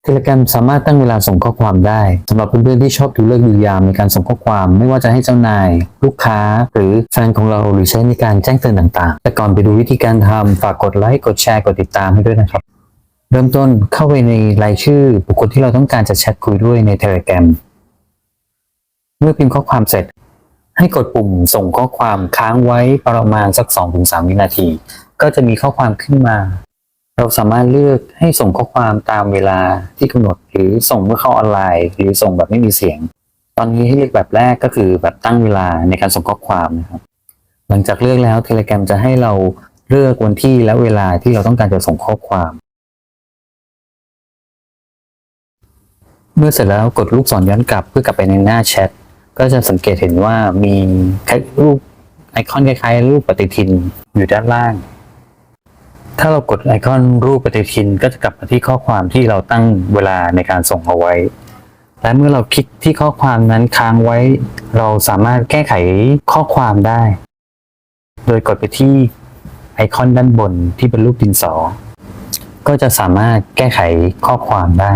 Telegram สามารถตั้งเวลาส่งข้อความได้สำหรับเพื่อนๆที่ชอบดูฤกษ์ดูยามในการส่งข้อความไม่ว่าจะให้เจ้านายลูกค้าหรือแฟนของเราหรือใช้ในการแจ้งเตือนต่างๆแต่ก่อนไปดูวิธีการทำฝากกดไลค์กดแชร์กดติดตามให้ด้วยนะครับเริ่มต้นเข้าไปในรายชื่อบุคคลที่เราต้องการจะแชทคุยด้วยใน Telegram เมื่อพิมพ์ข้อความเสร็จให้กดปุ่มส่งข้อความค้างไว้ประมาณสัก 2-3 วินาทีก็จะมีข้อความขึ้นมาเราสามารถเลือกให้ส่งข้อความตามเวลาที่กำหนดหรือส่งเมื่อเข้าออนไลน์หรือส่งแบบไม่มีเสียงตอนนี้ให้เลือกแบบแรกก็คือแบบตั้งเวลาในการส่งข้อความนะครับหลังจากเลือกแล้ว Telegram จะให้เราเลือกวันที่และเวลาที่เราต้องการจะส่งข้อความเมื่อเสร็จแล้วกดลูกศรย้อนกลับเพื่อกลับไปในหน้าแชทก็จะสังเกตเห็นว่ามีรูปไอคอนคล้ายๆรูปปฏิทินอยู่ด้านล่างถ้าเรากดไอคอนรูปปฏิทินก็จะกลับมาที่ข้อความที่เราตั้งเวลาในการส่งเอาไว้และเมื่อเราคลิกที่ข้อความนั้นค้างไว้เราสามารถแก้ไขข้อความได้โดยกดไปที่ไอคอนด้านบนที่เป็นรูปดินสอก็จะสามารถแก้ไขข้อความได้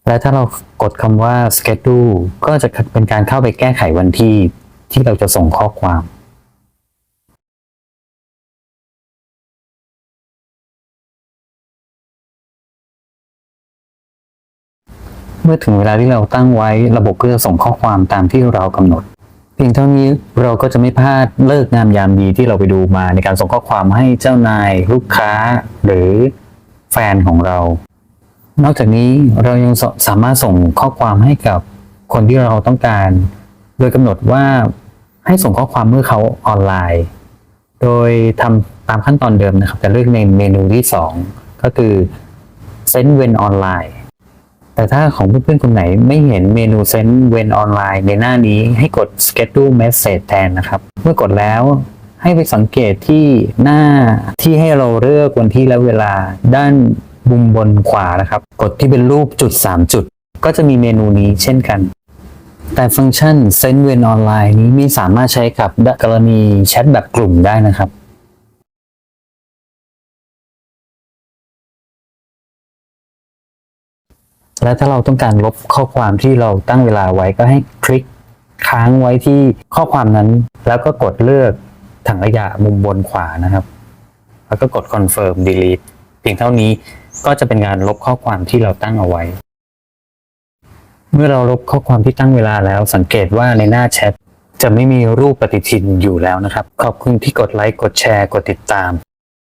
และถ้าเรากดคำว่า schedule ก็จะเป็นการเข้าไปแก้ไขวันที่เราจะส่งข้อความเมื่อถึงเวลาที่เราตั้งไว้ระบบก็จะส่งข้อความตามที่เรากำหนดเพียงเท่านี้เราก็จะไม่พลาดเลิกงามยามดีที่เราไปดูมาในการส่งข้อความให้เจ้านายลูกค้าหรือแฟนของเรานอกจากนี้เรายังสามารถส่งข้อความให้กับคนที่เราต้องการโดยกำหนดว่าให้ส่งข้อความเมื่อเขาออนไลน์โดยทำตามขั้นตอนเดิมนะครับแต่เลือกในเมนูที่2ก็คือ Send when online แต่ถ้าของเพื่อนๆคนไหนไม่เห็นเมนู Send when online ในหน้านี้ให้กด Schedule Message แทนนะครับเมื่อกดแล้วให้ไปสังเกตที่หน้าที่ให้เราเลือกวันที่และเวลาด้านมุมบนขวานะครับกดที่เป็นรูปจุด3จุดก็จะมีเมนูนี้เช่นกันแต่ฟังก์ชัน Send when online นี้ไม่สามารถใช้กับกรณีแชทแบบกลุ่มได้นะครับและถ้าเราต้องการลบข้อความที่เราตั้งเวลาไว้ก็ให้คลิกค้างไว้ที่ข้อความนั้นแล้วก็กดเลือกถังขยะมุมบนขวานะครับแล้วก็กด Confirm Delete เพียงเท่านี้ก็จะเป็นการลบข้อความที่เราตั้งเอาไว้เมื่อเราลบข้อความที่ตั้งเวลาแล้วสังเกตว่าในหน้าแชทจะไม่มีรูปปฏิทินอยู่แล้วนะครับขอบคุณที่กดไลค์กดแชร์กดติดตาม